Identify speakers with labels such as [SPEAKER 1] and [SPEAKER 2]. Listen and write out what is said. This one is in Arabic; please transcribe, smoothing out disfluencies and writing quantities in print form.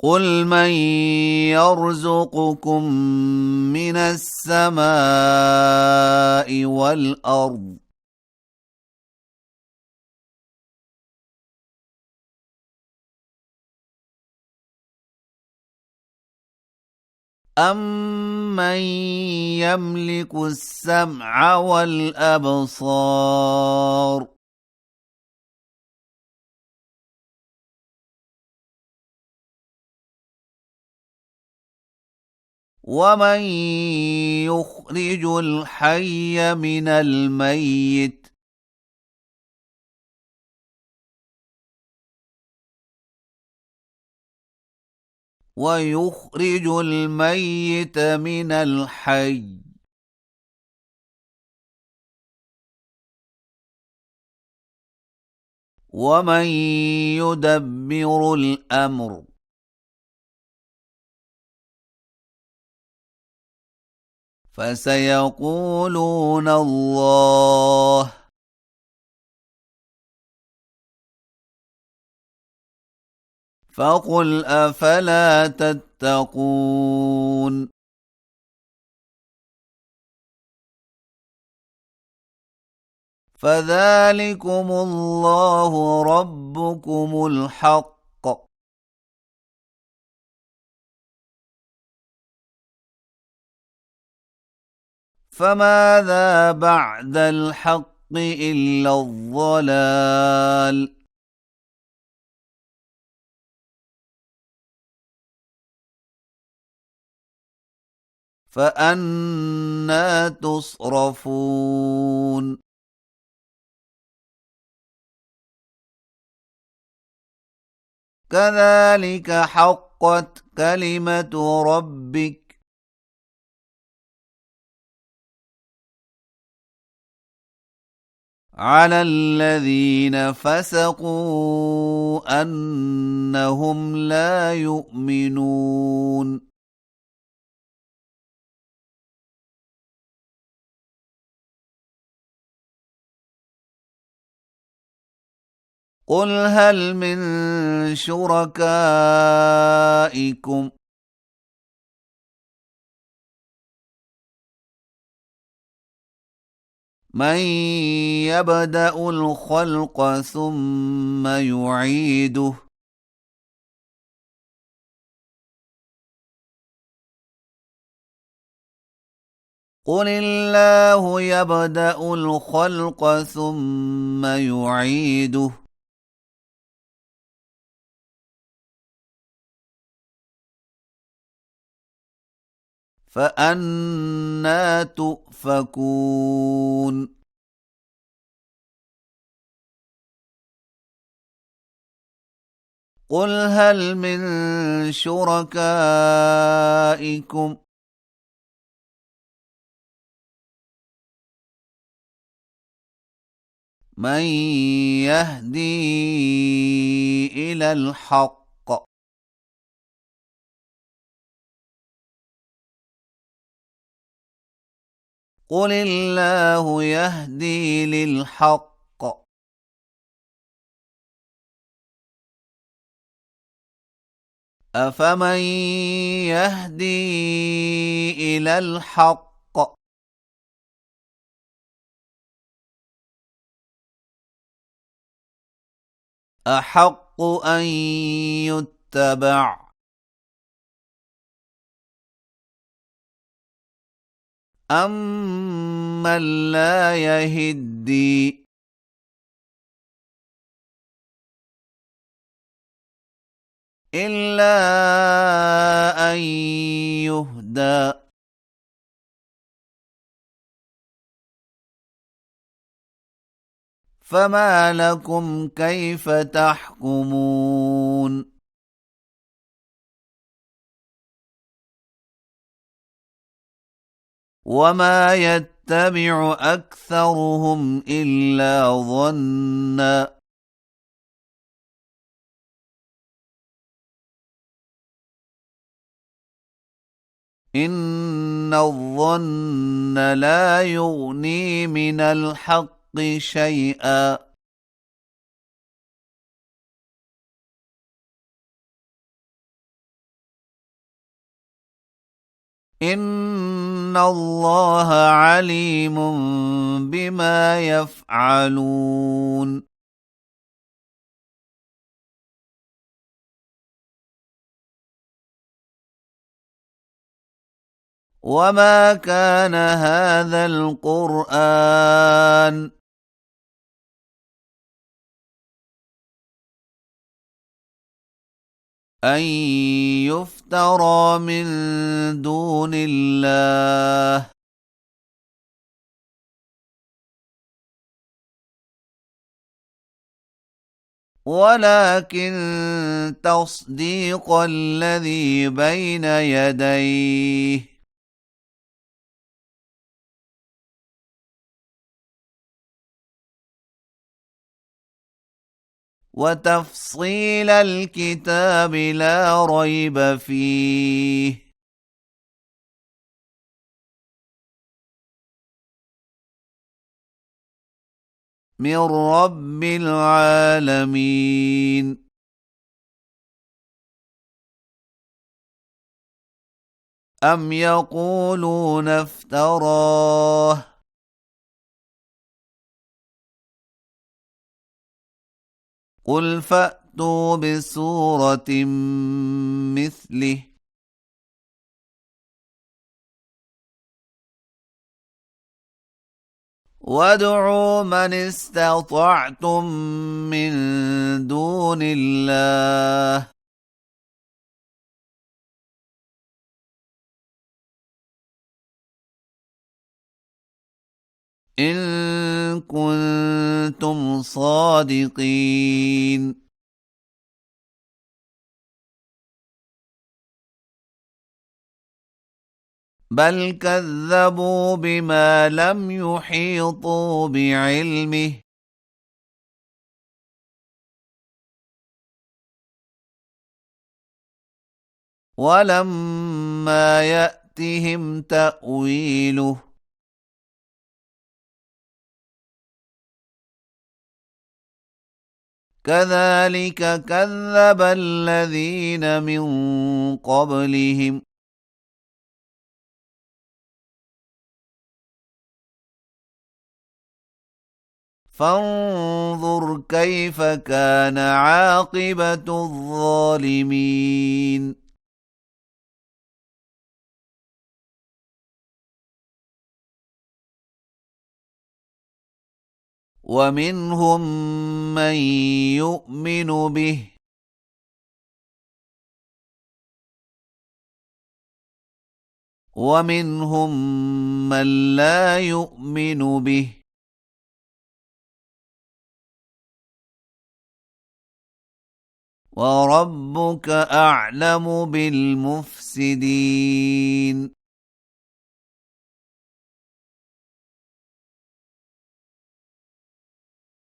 [SPEAKER 1] قل من يرزقكم من السماء والأرض أَمَّن يملك السمع والأبصار ومن يخرج الحي من الميت ويخرج الميت من الحي ومن يدبر الأمر فسيقولون الله فقل أفلا تتقون فذلكم الله ربكم الحق فماذا بعد الحق إلا الضلال فأنى تصرفون كذلك حقت كلمة ربك على الذين فسقوا أنهم لا يؤمنون قل هل من شركائكم من يبدأ الخلق ثم يعيده قل الله يبدأ الخلق ثم يعيده فأنى تؤفكون قل هل من شركائكم من يهدي إلى الحق قل الله يهدي للحق أفمن يهدي إلى الحق أحق أن يتبع أمن لا يهدي إلا أن يهدى فما لكم كيف تحكمون وما يتبع أكثرهم إلا ظنًّا إن الظن لا يغني من الحق شيئا إن الله عليم بما يفعلون. وما كان هذا القرآن أن يفترى من دون الله ولكن تصديق الذي بين يديه وتفصيل الكتاب لا ريب فيه من رب العالمين. أم يقولون افتراه قل فأتوا بسورة مثله وادعوا من استطعتم من دون الله إن كنتم صادقين. بل كذبوا بما لم يحيطوا بعلمه ولما يأتهم تأويله كذلك كذب الذين من قبلهم فانظر كيف كان عاقبة الظالمين. ومنهم من يؤمن به ومنهم من لا يؤمن به وربك أعلم بالمفسدين.